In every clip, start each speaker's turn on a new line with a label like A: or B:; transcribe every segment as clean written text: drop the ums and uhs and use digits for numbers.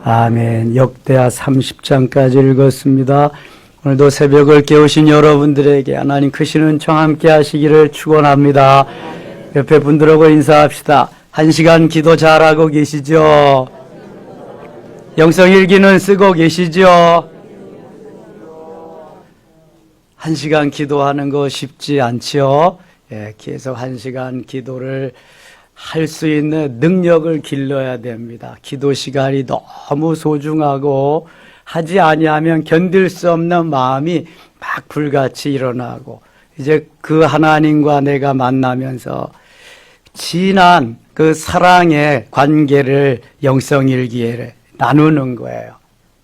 A: 아멘. 역대하 30장까지 읽었습니다. 오늘도 새벽을 깨우신 여러분들에게 하나님 크신 은총 함께 하시기를 축원합니다. 옆에 분들하고 인사합시다. 1시간 기도 잘하고 계시죠? 영성일기는 쓰고 계시죠? 1시간 기도하는 거 쉽지 않지요? 계속 1시간 기도를 할 수 있는 능력을 길러야 됩니다. 기도 시간이 너무 소중하고 하지 아니하면 견딜 수 없는 마음이 막 불같이 일어나고 이제 그 하나님과 내가 만나면서 진한 그 사랑의 관계를 영성일기에 나누는 거예요.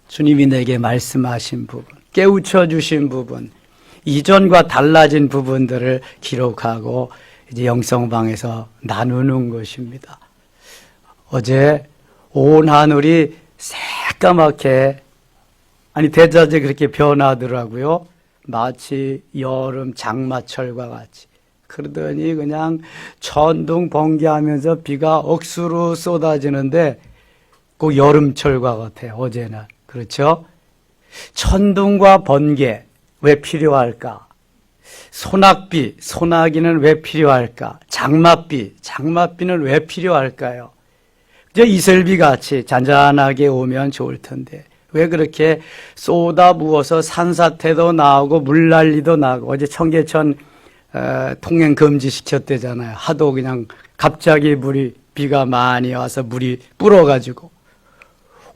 A: 주님이 내게 말씀하신 부분, 깨우쳐 주신 부분, 이전과 달라진 부분들을 기록하고 이제 영성방에서 나누는 것입니다. 어제 온 하늘이 새까맣게 대자재 그렇게 변하더라고요. 마치 여름 장마철과 같이. 그러더니 그냥 천둥 번개하면서 비가 억수로 쏟아지는데 꼭 여름철과 같아요. 어제는. 그렇죠? 천둥과 번개 왜 필요할까? 소낙비, 소나기는 왜 필요할까? 장맛비, 장맛비는 왜 필요할까요? 이제 이슬비 같이 잔잔하게 오면 좋을 텐데 왜 그렇게 쏟아부어서 산사태도 나오고 물난리도 나고 어제 청계천 통행 금지시켰대잖아요. 하도 그냥 갑자기 비가 많이 와서 물이 불어가지고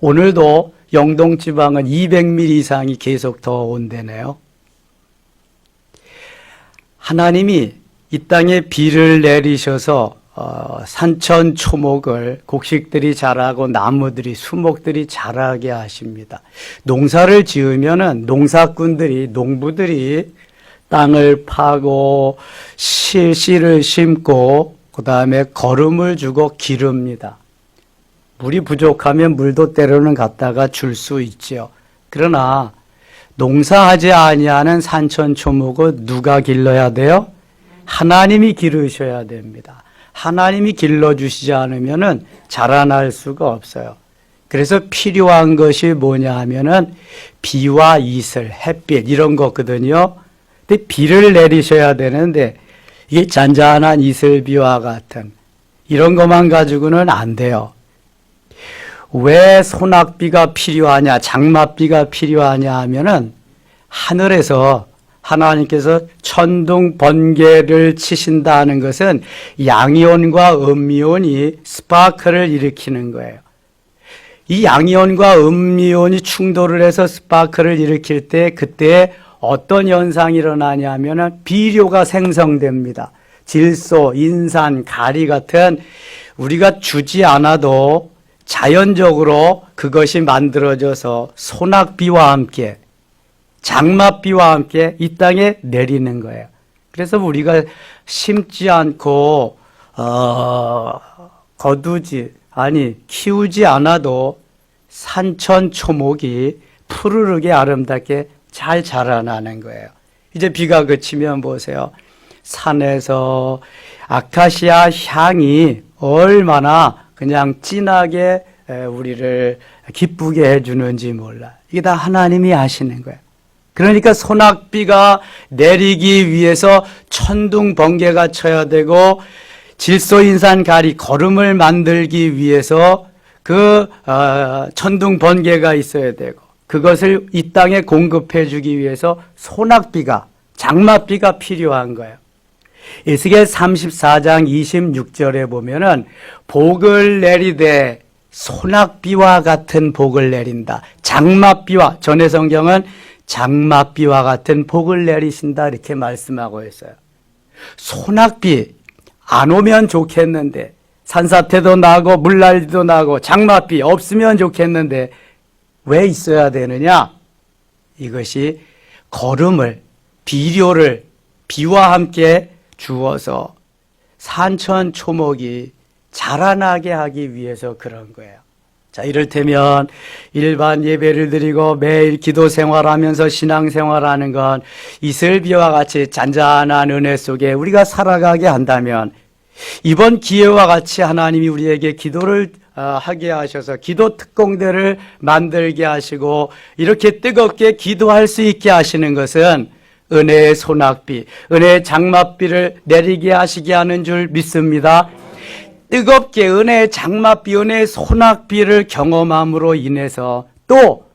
A: 오늘도 영동지방은 200mm 이상이 계속 더 온대네요. 하나님이 이 땅에 비를 내리셔서 산천 초목을 곡식들이 자라고 나무들이 수목들이 자라게 하십니다. 농사를 지으면은 농부들이 땅을 파고 씨를 심고 그 다음에 거름을 주고 기릅니다. 물이 부족하면 물도 때로는 갖다가 줄 수 있죠. 그러나 농사하지 아니하는 산천 초목은 누가 길러야 돼요? 하나님이 기르셔야 됩니다. 하나님이 길러주시지 않으면은 자라날 수가 없어요. 그래서 필요한 것이 뭐냐 하면은 비와 이슬, 햇빛 이런 거거든요. 근데 비를 내리셔야 되는데 이게 잔잔한 이슬비와 같은 이런 것만 가지고는 안 돼요. 왜 소낙비가 필요하냐, 장맛비가 필요하냐 하면은 하늘에서 하나님께서 천둥 번개를 치신다는 것은 양이온과 음이온이 스파크를 일으키는 거예요. 이 양이온과 음이온이 충돌을 해서 스파크를 일으킬 때 그때 어떤 현상이 일어나냐 하면은 비료가 생성됩니다. 질소, 인산, 가리 같은 우리가 주지 않아도 자연적으로 그것이 만들어져서 소낙비와 함께 장맛비와 함께 이 땅에 내리는 거예요. 그래서 우리가 심지 않고 키우지 않아도 산천 초목이 푸르르게 아름답게 잘 자라나는 거예요. 이제 비가 그치면 보세요. 산에서 아카시아 향이 얼마나 그냥 진하게 우리를 기쁘게 해주는지 몰라. 이게 다 하나님이 하시는 거예요. 그러니까 소낙비가 내리기 위해서 천둥 번개가 쳐야 되고 질소인산 가리 거름을 만들기 위해서 그 천둥 번개가 있어야 되고 그것을 이 땅에 공급해 주기 위해서 소낙비가 장맛비가 필요한 거예요. 에스겔 34장 26절에 보면은 복을 내리되 소낙비와 같은 복을 내린다. 장맛비와 전의 성경은 장맛비와 같은 복을 내리신다 이렇게 말씀하고 있어요. 소낙비 안 오면 좋겠는데 산사태도 나고 물난리도 나고 장맛비 없으면 좋겠는데 왜 있어야 되느냐? 이것이 거름을 비료를 비와 함께 주어서 산천 초목이 자라나게 하기 위해서 그런 거예요. 자, 이를테면 일반 예배를 드리고 매일 기도 생활하면서 신앙 생활하는 건 이슬비와 같이 잔잔한 은혜 속에 우리가 살아가게 한다면 이번 기회와 같이 하나님이 우리에게 기도를 하게 하셔서 기도 특공대를 만들게 하시고 이렇게 뜨겁게 기도할 수 있게 하시는 것은 은혜의 소낙비, 은혜의 장맛비를 내리게 하시게 하는 줄 믿습니다. 뜨겁게 은혜의 장맛비, 은혜의 소낙비를 경험함으로 인해서 또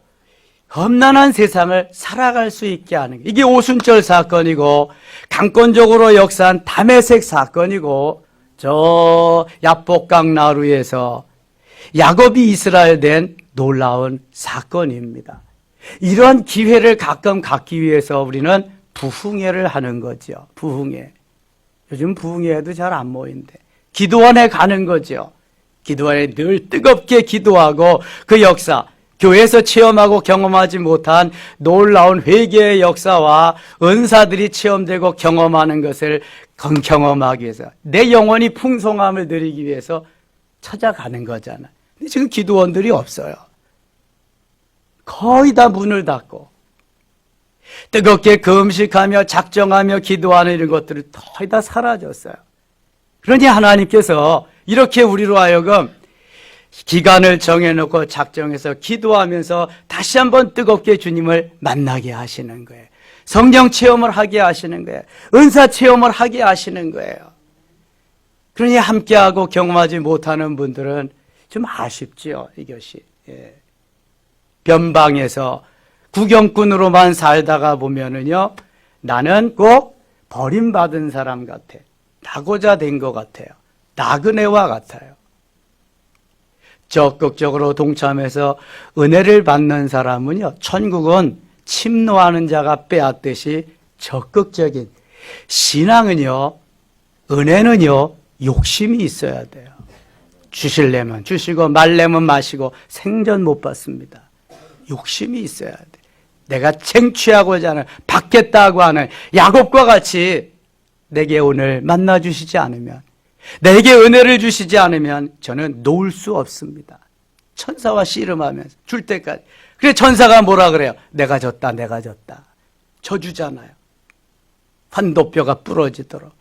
A: 험난한 세상을 살아갈 수 있게 하는 게, 이게 오순절 사건이고 강권적으로 역사한 다메섹 사건이고 저 야복강 나루에서 야곱이 이스라엘 된 놀라운 사건입니다. 이런 기회를 가끔 갖기 위해서 우리는 부흥회를 하는 거죠. 부흥회. 요즘 부흥회도 잘 안 모인대. 기도원에 가는 거죠. 기도원에 늘 뜨겁게 기도하고 그 역사, 교회에서 체험하고 경험하지 못한 놀라운 회개의 역사와 은사들이 체험되고 경험하는 것을 경험하기 위해서 내 영혼이 풍성함을 누리기 위해서 찾아가는 거잖아. 근데 지금 기도원들이 없어요. 거의 다 문을 닫고 뜨겁게 금식하며 작정하며 기도하는 이런 것들이 거의 다 사라졌어요. 그러니 하나님께서 이렇게 우리로 하여금 기간을 정해놓고 작정해서 기도하면서 다시 한번 뜨겁게 주님을 만나게 하시는 거예요. 성령 체험을 하게 하시는 거예요. 은사 체험을 하게 하시는 거예요. 그러니 함께하고 경험하지 못하는 분들은 좀 아쉽지요, 이것이. 예. 변방에서 구경꾼으로만 살다가 보면은요, 나는 꼭 버림받은 사람 같아. 낙오자 된 것 같아요. 나그네와 같아요. 적극적으로 동참해서 은혜를 받는 사람은요, 천국은 침노하는 자가 빼앗듯이 적극적인, 신앙은요, 은혜는요, 욕심이 있어야 돼요. 주실래면 주시고 말래면 마시고 생전 못 받습니다. 욕심이 있어야 돼. 내가 쟁취하고자 하는, 받겠다고 하는 야곱과 같이 내게 오늘 만나 주시지 않으면, 내게 은혜를 주시지 않으면 저는 놓을 수 없습니다. 천사와 씨름하면서 줄 때까지. 그래 천사가 뭐라 그래요? 내가 졌다, 내가 졌다. 져주잖아요. 환도뼈가 부러지도록.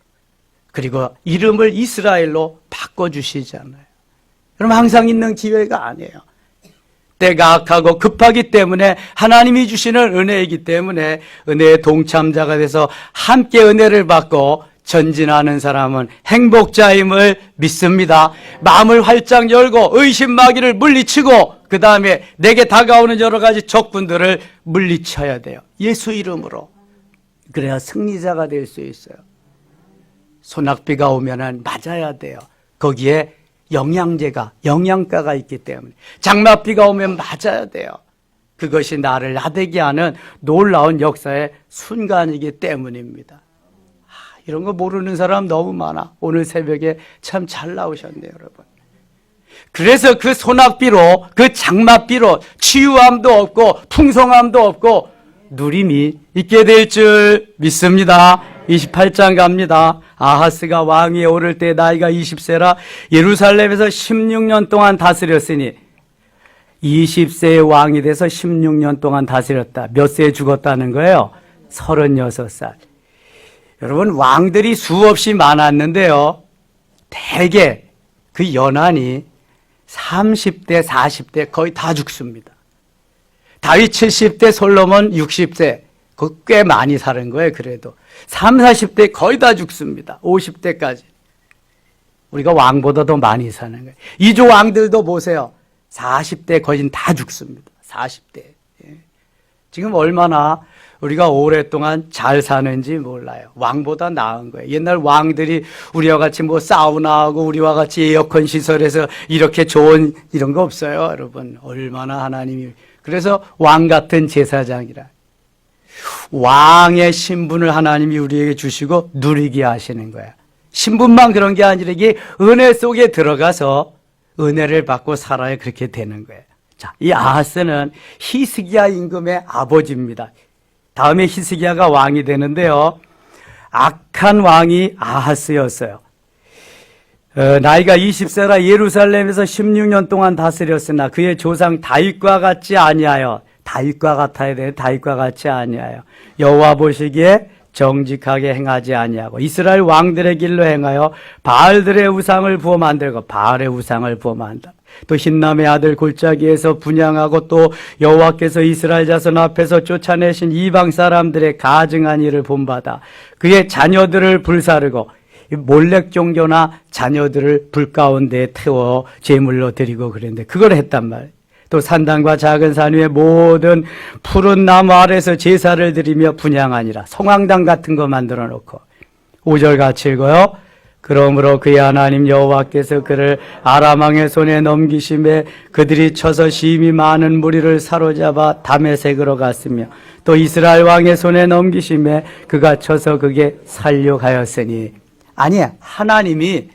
A: 그리고 이름을 이스라엘로 바꿔주시잖아요. 그럼 항상 있는 기회가 아니에요. 때가 악하고 급하기 때문에 하나님이 주시는 은혜이기 때문에 은혜의 동참자가 돼서 함께 은혜를 받고 전진하는 사람은 행복자임을 믿습니다. 마음을 활짝 열고 의심마귀를 물리치고 그 다음에 내게 다가오는 여러 가지 적군들을 물리쳐야 돼요. 예수 이름으로. 그래야 승리자가 될 수 있어요. 소낙비가 오면은 맞아야 돼요. 거기에 영양가가 있기 때문에. 장맛비가 오면 맞아야 돼요. 그것이 나를 나대게 하는 놀라운 역사의 순간이기 때문입니다. 이런 거 모르는 사람 너무 많아. 오늘 새벽에 참 잘 나오셨네요, 여러분. 그래서 그 소낙비로, 그 장맛비로 치유함도 없고 풍성함도 없고 누림이 있게 될 줄 믿습니다. 28장 갑니다. 아하스가 왕위에 오를 때 나이가 20세라 예루살렘에서 16년 동안 다스렸으니 20세의 왕이 돼서 16년 동안 다스렸다. 몇 세에 죽었다는 거예요? 36살. 여러분, 왕들이 수없이 많았는데요, 대개 그 연한이 30대, 40대 거의 다 죽습니다. 다윗 70대, 솔로몬 60세, 꽤 많이 사는 거예요. 그래도 30, 40대 거의 다 죽습니다. 50대까지. 우리가 왕보다 더 많이 사는 거예요. 이조 왕들도 보세요. 40대 거의 다 죽습니다. 40대. 지금 얼마나 우리가 오랫동안 잘 사는지 몰라요. 왕보다 나은 거예요. 옛날 왕들이 우리와 같이 뭐 사우나하고 우리와 같이 에어컨 시설에서 이렇게 좋은 이런 거 없어요, 여러분. 얼마나 하나님이. 그래서 왕 같은 제사장이라. 왕의 신분을 하나님이 우리에게 주시고 누리게 하시는 거야. 신분만 그런 게 아니라 이게 은혜 속에 들어가서 은혜를 받고 살아야 그렇게 되는 거예요. 자, 이 아하스는 히스기야 임금의 아버지입니다. 다음에 히스기야가 왕이 되는데요, 악한 왕이 아하스였어요. 나이가 20세라 예루살렘에서 16년 동안 다스렸으나 그의 조상 다윗과 같지 아니하여, 다윗과 같아야 돼. 다윗과 같지 아니하여 여호와 보시기에 정직하게 행하지 아니하고 이스라엘 왕들의 길로 행하여 바알들의 우상을 부어 만들고, 바알의 우상을 부어 만다. 또 흰남의 아들 골짜기에서 분향하고 또 여호와께서 이스라엘 자손 앞에서 쫓아내신 이방 사람들의 가증한 일을 본받아 그의 자녀들을 불사르고 몰렉 종교나 자녀들을 불 가운데 태워 제물로 드리고 그랬는데 그걸 했단 말이에요. 또 산당과 작은 산 위에 모든 푸른 나무 아래서 제사를 드리며 분향하니라. 성황당 같은 거 만들어 놓고 5절 같이 읽어요. 그러므로 그의 하나님 여호와께서 그를 아람 왕의 손에 넘기심에 그들이 쳐서 심히 많은 무리를 사로잡아 다메섹으로 갔으며 또 이스라엘 왕의 손에 넘기심에 그가 쳐서 그게 살려가였으니. 아니야, 하나님이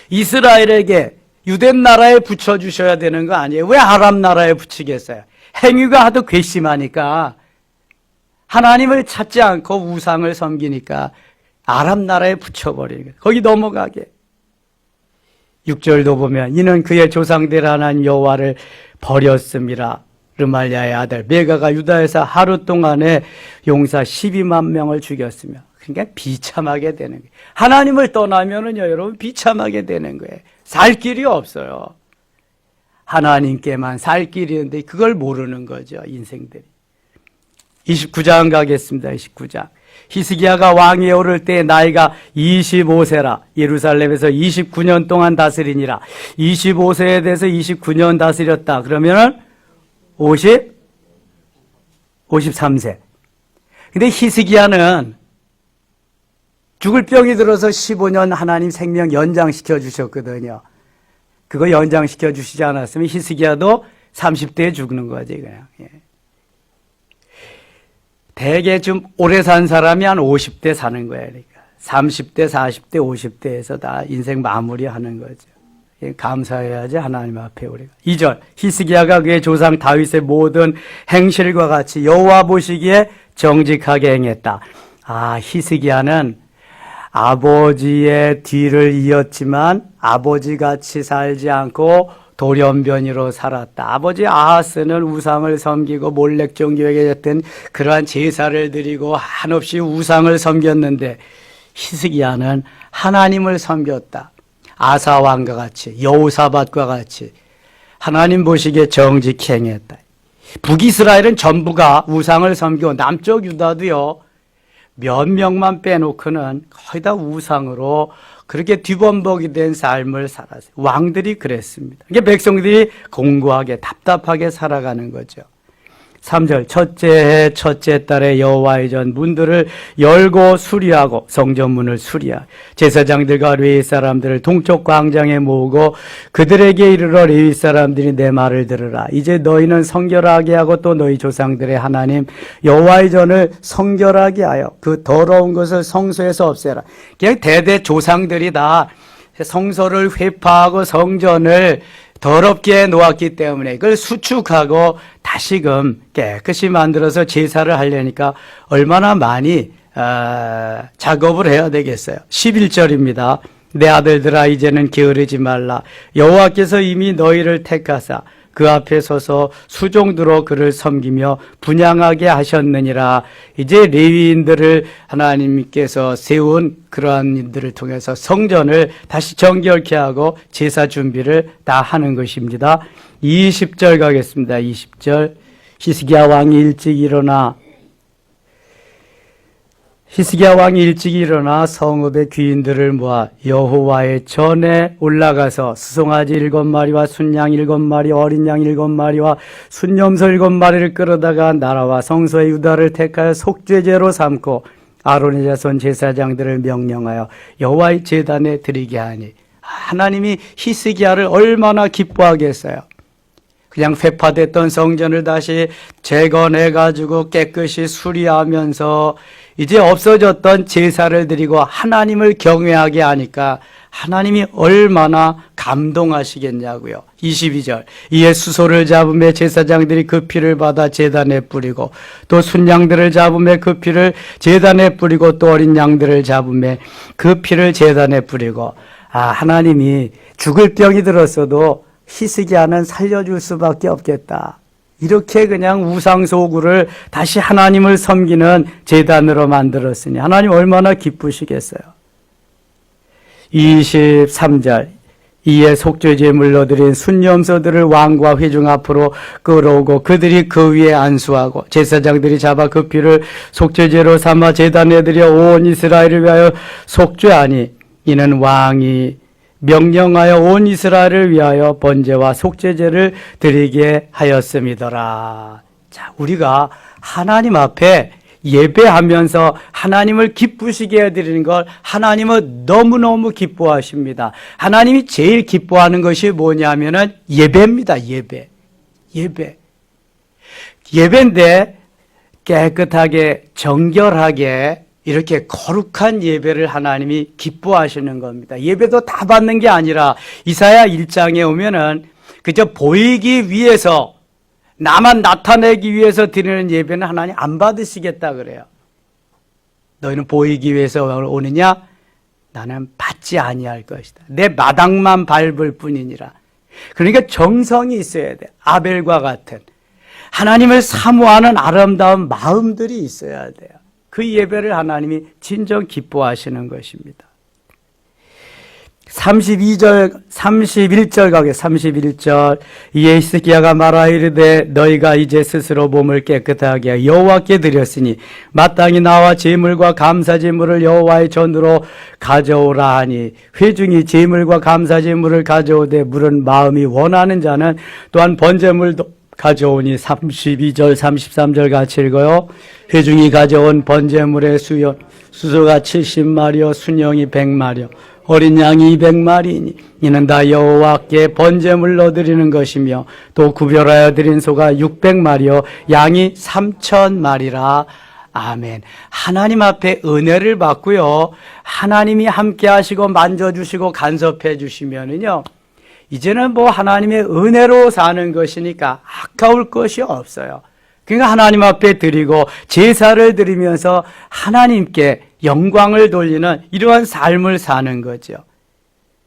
A: 이스라엘에게 유대 나라에 붙여주셔야 되는 거 아니에요? 왜 아람 나라에 붙이겠어요? 행위가 하도 괘씸하니까 하나님을 찾지 않고 우상을 섬기니까 아람 나라에 붙여버리는 거예요. 거기 넘어가게. 6절도 보면 이는 그의 조상들 하나님 여호와를 버렸음이라. 르말리아의 아들 메가가 유다에서 하루 동안에 용사 12만 명을 죽였으며. 그러니까 비참하게 되는 거예요. 하나님을 떠나면은요, 여러분 비참하게 되는 거예요. 살 길이 없어요. 하나님께만 살 길이 있는데 그걸 모르는 거죠, 인생들이. 29장 가겠습니다. 29장. 히스기야가 왕위에 오를 때 나이가 25세라. 예루살렘에서 29년 동안 다스리니라. 25세에 대해서 29년 다스렸다. 그러면은 53세. 근데 히스기야는 죽을 병이 들어서 15년 하나님 생명 연장시켜 주셨거든요. 그거 연장시켜 주시지 않았으면 히스기야도 30대에 죽는 거지, 그냥. 예. 대개 좀 오래 산 사람이 한 50대 사는 거예요. 그러니까 30대, 40대, 50대에서 다 인생 마무리하는 거죠. 예, 감사해야지 하나님 앞에 우리가. 2절. 히스기야가 그의 조상 다윗의 모든 행실과 같이 여호와 보시기에 정직하게 행했다. 아, 히스기야는 아버지의 뒤를 이었지만 아버지같이 살지 않고 돌연변이로 살았다. 아버지 아하스는 우상을 섬기고 몰렉 종교에게 했던 그러한 제사를 드리고 한없이 우상을 섬겼는데 히스기야는 하나님을 섬겼다. 아사 왕과 같이, 여호사밧과 같이 하나님 보시기에 정직히 행했다. 북이스라엘은 전부가 우상을 섬기고 남쪽 유다도요, 몇 명만 빼놓고는 거의 다 우상으로 그렇게 뒤범벅이 된 삶을 살았어요. 왕들이 그랬습니다. 이게 백성들이 공고하게 답답하게 살아가는 거죠. 3절. 첫째 해 첫째 달에 여호와의 전 문들을 열고 수리하고 성전문을 수리하고 제사장들과 레위 사람들을 동쪽 광장에 모으고 그들에게 이르러 레위 사람들이 내 말을 들으라. 이제 너희는 성결하게 하고 또 너희 조상들의 하나님 여호와의 전을 성결하게 하여 그 더러운 것을 성소에서 없애라. 그냥 대대 조상들이 다 성소를 회파하고 성전을 더럽게 놓았기 때문에 그걸 수축하고 다시금 깨끗이 만들어서 제사를 하려니까 얼마나 많이 작업을 해야 되겠어요. 11절입니다. 내 아들들아 이제는 게으르지 말라. 여호와께서 이미 너희를 택하사 그 앞에 서서 수종드로 그를 섬기며 분향하게 하셨느니라. 이제 레위인들을 하나님께서 세운 그러한 일들을 통해서 성전을 다시 정결케 하고 제사 준비를 다 하는 것입니다. 20절 가겠습니다. 20절. 히스기야 왕이 일찍 일어나 성읍의 귀인들을 모아 여호와의 전에 올라가서 수송아지 7마리와 순양 7마리 어린 양 7마리와 순염소 7마리를 끌어다가 나라와 성소의 유다를 택하여 속죄제로 삼고 아론의 자손 제사장들을 명령하여 여호와의 제단에 드리게 하니. 하나님이 히스기야를 얼마나 기뻐하겠어요. 그냥 회파됐던 성전을 다시 재건해가지고 깨끗이 수리하면서 이제 없어졌던 제사를 드리고 하나님을 경외하게 하니까 하나님이 얼마나 감동하시겠냐고요. 22절. 이에 수소를 잡으며 제사장들이 그 피를 받아 제단에 뿌리고 또 순양들을 잡으며 그 피를 제단에 뿌리고 또 어린 양들을 잡으며 그 피를 제단에 뿌리고. 하나님이 죽을 병이 들었어도 히스기야는 살려줄 수밖에 없겠다. 이렇게 그냥 우상소구를 다시 하나님을 섬기는 제단으로 만들었으니 하나님 얼마나 기쁘시겠어요. 23절. 이에 속죄 제물로 드린 순염소들을 왕과 회중 앞으로 끌어오고 그들이 그 위에 안수하고 제사장들이 잡아 그 피를 속죄제로 삼아 제단에 드려 온 이스라엘을 위하여 속죄하니 이는 왕이 명령하여 온 이스라엘을 위하여 번제와 속죄제를 드리게 하였음이더라. 자, 우리가 하나님 앞에 예배하면서 하나님을 기쁘시게 해드리는 걸 하나님은 너무너무 기뻐하십니다. 하나님이 제일 기뻐하는 것이 뭐냐면은 예배입니다. 예배. 예배인데 깨끗하게 정결하게 이렇게 거룩한 예배를 하나님이 기뻐하시는 겁니다. 예배도 다 받는 게 아니라 이사야 1장에 오면은 그저 보이기 위해서 나만 나타내기 위해서 드리는 예배는 하나님 안 받으시겠다 그래요. 너희는 보이기 위해서 오느냐? 나는 받지 아니할 것이다. 내 마당만 밟을 뿐이니라. 그러니까 정성이 있어야 돼. 아벨과 같은 하나님을 사모하는 아름다운 마음들이 있어야 돼요. 그 예배를 하나님이 진정 기뻐하시는 것입니다. 31절 가게 31절 이에 히스기야가 말하 이르되 너희가 이제 스스로 몸을 깨끗하게 하여 여호와께 드렸으니 마땅히 나와 제물과 감사 제물을 여호와의 전으로 가져오라 하니 회중이 제물과 감사 제물을 가져오되 물은 마음이 원하는 자는 또한 번제물도 가져오니 32절 33절 같이 읽어요. 회중이 가져온 번제물의 수소가 70마리요 순영이 100마리요 어린 양이 200마리이니 이는 다 여호와께 번제물로 드리는 것이며 또 구별하여 드린 소가 600마리요 양이 3000마리라. 아멘. 하나님 앞에 은혜를 받고요. 하나님이 함께 하시고 만져주시고 간섭해 주시면은요. 이제는 뭐 하나님의 은혜로 사는 것이니까 아까울 것이 없어요. 그러니까 하나님 앞에 드리고 제사를 드리면서 하나님께 영광을 돌리는 이러한 삶을 사는 거죠.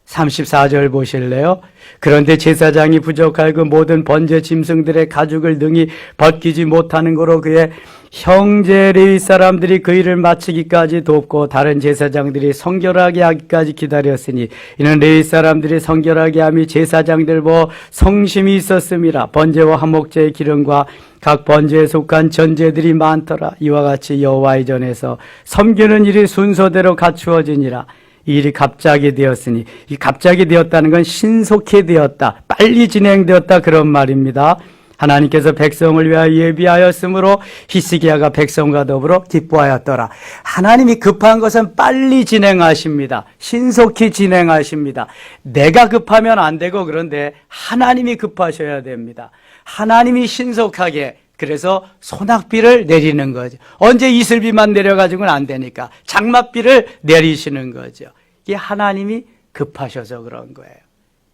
A: 34절 보실래요? 그런데 제사장이 부족할 그 모든 번제 짐승들의 가죽을 능히 벗기지 못하는 거로 그의 형제 레위 사람들이 그 일을 마치기까지 돕고 다른 제사장들이 성결하게 하기까지 기다렸으니 이는 레위 사람들이 성결하게 함이 제사장들 뭐 성심이 있었음이라. 번제와 화목제의 기름과 각 번제에 속한 전제들이 많더라. 이와 같이 여호와의 전에서 섬기는 일이 순서대로 갖추어지니라. 이 일이 갑자기 되었으니, 이 갑자기 되었다는 건 신속히 되었다, 빨리 진행되었다 그런 말입니다. 하나님께서 백성을 위하여 예비하였으므로 히스기야가 백성과 더불어 기뻐하였더라. 하나님이 급한 것은 빨리 진행하십니다. 신속히 진행하십니다. 내가 급하면 안 되고 그런데 하나님이 급하셔야 됩니다. 하나님이 신속하게, 그래서 소낙비를 내리는 거죠. 언제 이슬비만 내려가지고는 안 되니까 장맛비를 내리시는 거죠. 이게 하나님이 급하셔서 그런 거예요.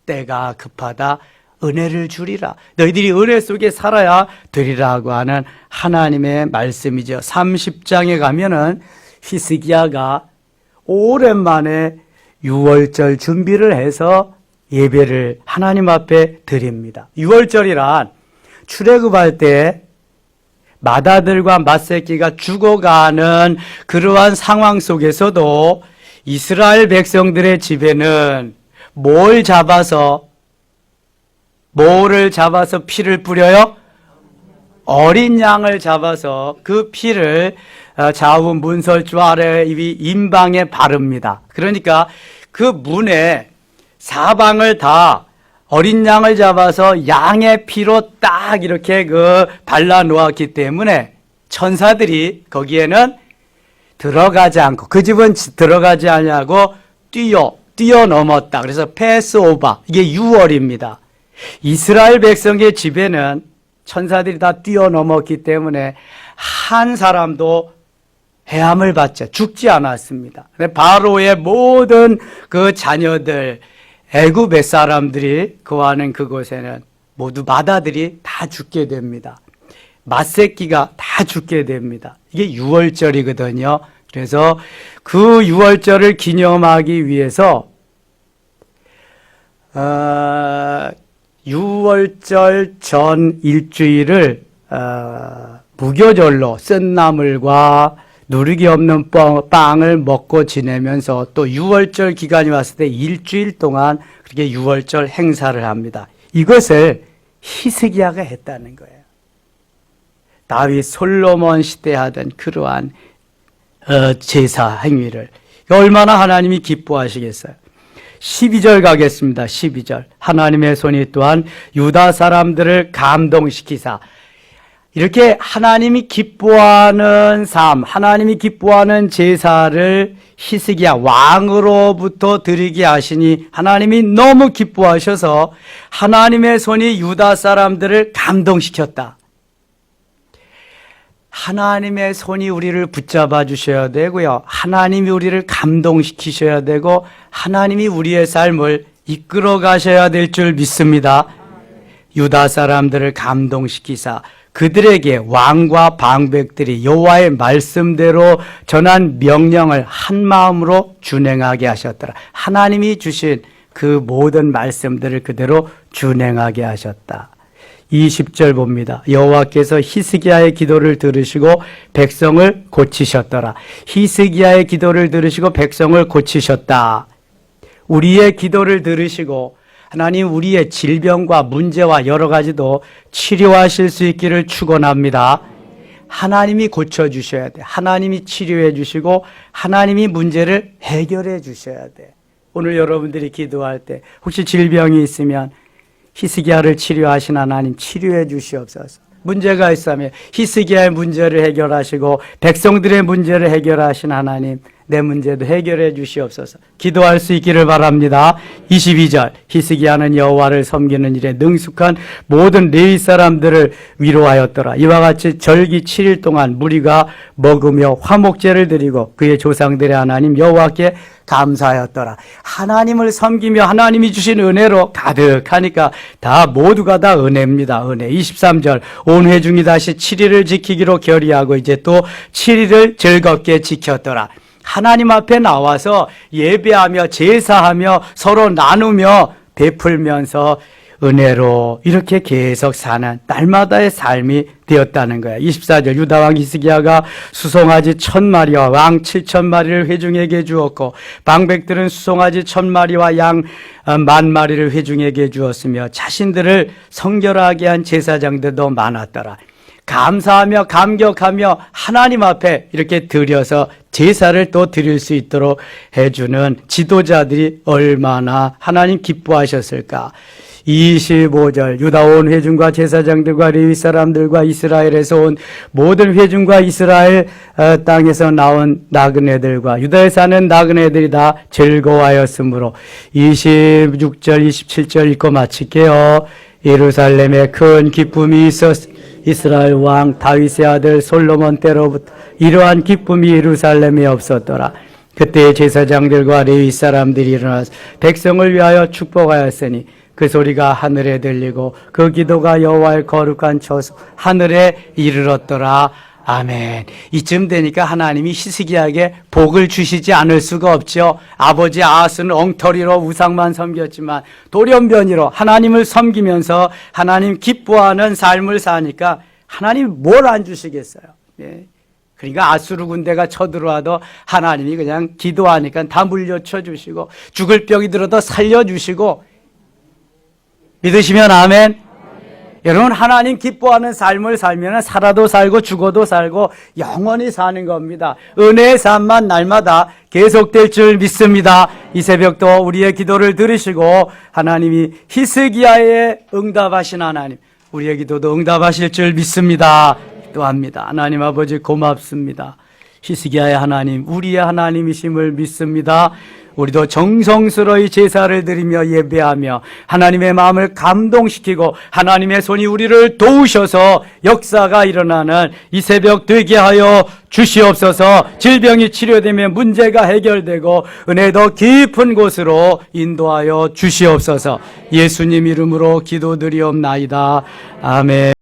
A: 때가 급하다, 은혜를 주리라. 너희들이 은혜 속에 살아야 되리라고 하는 하나님의 말씀이죠. 30장에 가면은 히스기야가 오랜만에 유월절 준비를 해서 예배를 하나님 앞에 드립니다. 유월절이란 출애굽할 때 맏아들과 맏새끼가 죽어가는 그러한 상황 속에서도 이스라엘 백성들의 집에는 뭐를 잡아서 피를 뿌려요? 어린 양을 잡아서 그 피를 좌우 문설주 아래 임방에 바릅니다. 그러니까 그 문에 사방을 다 어린 양을 잡아서 양의 피로 딱 이렇게 발라 놓았기 때문에 천사들이 거기에는 들어가지 않고, 그 집은 들어가지 않냐고 뛰어넘었다. 그래서 패스오버, 이게 유월입니다. 이스라엘 백성의 집에는 천사들이 다 뛰어넘었기 때문에 한 사람도 해함을 받자 죽지 않았습니다. 바로의 모든 그 자녀들, 애굽의 사람들이 거하는 그곳에는 모두 맏아들이 다 죽게 됩니다. 맏새끼가 다 죽게 됩니다. 이게 유월절이거든요. 그래서 그 유월절을 기념하기 위해서 유월절 전 일주일을 무교절로 쓴 나물과 누룩이 없는 빵을 먹고 지내면서 또 유월절 기간이 왔을 때 일주일 동안 그렇게 유월절 행사를 합니다. 이것을 히스기야가 했다는 거예요. 다윗 솔로몬 시대에 하던 그러한 제사 행위를 얼마나 하나님이 기뻐하시겠어요. 12절 가겠습니다. 12절. 하나님의 손이 또한 유다 사람들을 감동시키사, 이렇게 하나님이 기뻐하는 삶, 하나님이 기뻐하는 제사를 히스기야 왕으로부터 드리게 하시니 하나님이 너무 기뻐하셔서 하나님의 손이 유다 사람들을 감동시켰다. 하나님의 손이 우리를 붙잡아 주셔야 되고요. 하나님이 우리를 감동시키셔야 되고 하나님이 우리의 삶을 이끌어 가셔야 될 줄 믿습니다. 유다 사람들을 감동시키사 그들에게 왕과 방백들이 여호와의 말씀대로 전한 명령을 한 마음으로 준행하게 하셨더라. 하나님이 주신 그 모든 말씀들을 그대로 준행하게 하셨다. 20절 봅니다. 여호와께서 히스기야의 기도를 들으시고 백성을 고치셨더라. 히스기야의 기도를 들으시고 백성을 고치셨다. 우리의 기도를 들으시고 하나님 우리의 질병과 문제와 여러 가지도 치료하실 수 있기를 축원합니다. 하나님이 고쳐주셔야 돼. 하나님이 치료해 주시고 하나님이 문제를 해결해 주셔야 돼. 오늘 여러분들이 기도할 때 혹시 질병이 있으면 히스기야를 치료하신 하나님 치료해 주시옵소서. 문제가 있으면 히스기야의 문제를 해결하시고 백성들의 문제를 해결하신 하나님 내 문제도 해결해 주시옵소서. 기도할 수 있기를 바랍니다. 22절. 히스기야는 여호와를 섬기는 일에 능숙한 모든 레위 사람들을 위로하였더라. 이와 같이 절기 7일 동안 무리가 먹으며 화목제를 드리고 그의 조상들의 하나님 여호와께 감사하였더라. 하나님을 섬기며 하나님이 주신 은혜로 가득하니까 다 모두가 다 은혜입니다. 은혜. 23절. 온 회중이 다시 7일을 지키기로 결의하고 이제 또 7일을 즐겁게 지켰더라. 하나님 앞에 나와서 예배하며 제사하며 서로 나누며 베풀면서 은혜로 이렇게 계속 사는 날마다의 삶이 되었다는 거야. 24절. 유다왕 히스기야가 수송아지 1000마리와 왕 7000마리를 회중에게 주었고 방백들은 수송아지 1000마리와 양 10,000마리를 회중에게 주었으며 자신들을 성결하게 한 제사장들도 많았더라. 감사하며 감격하며 하나님 앞에 이렇게 드려서 제사를 또 드릴 수 있도록 해주는 지도자들이 얼마나 하나님 기뻐하셨을까. 25절. 유다 온 회중과 제사장들과 레위 사람들과 이스라엘에서 온 모든 회중과 이스라엘 땅에서 나온 나그네들과 유다에 사는 나그네들이 다 즐거워하였으므로 26절 27절 읽고 마칠게요. 예루살렘에 큰 기쁨이 이스라엘 왕 다윗의 아들 솔로몬 때로부터 이러한 기쁨이 예루살렘에 없었더라. 그때 제사장들과 레위 사람들이 일어나서 백성을 위하여 축복하였으니 그 소리가 하늘에 들리고 그 기도가 여호와의 거룩한 처소 하늘에 이르렀더라. 아멘. 이쯤 되니까 하나님이 히스기야에게 복을 주시지 않을 수가 없죠. 아버지 아하스는 엉터리로 우상만 섬겼지만 돌연변이로 하나님을 섬기면서 하나님 기뻐하는 삶을 사니까 하나님 뭘 안 주시겠어요. 예. 그러니까 아수르 군대가 쳐들어와도 하나님이 그냥 기도하니까 다 물려쳐 주시고 죽을 병이 들어도 살려주시고 믿으시면 아멘. 여러분 하나님 기뻐하는 삶을 살면 살아도 살고 죽어도 살고 영원히 사는 겁니다. 은혜의 삶만 날마다 계속될 줄 믿습니다. 이 새벽도 우리의 기도를 들으시고 하나님이 히스기야에 응답하신 하나님 우리의 기도도 응답하실 줄 믿습니다. 기도합니다. 하나님 아버지 고맙습니다. 히스기야의 하나님 우리의 하나님이심을 믿습니다. 우리도 정성스러이 제사를 드리며 예배하며 하나님의 마음을 감동시키고 하나님의 손이 우리를 도우셔서 역사가 일어나는 이 새벽 되게 하여 주시옵소서. 질병이 치료되며 문제가 해결되고 은혜 더 깊은 곳으로 인도하여 주시옵소서. 예수님 이름으로 기도드리옵나이다. 아멘.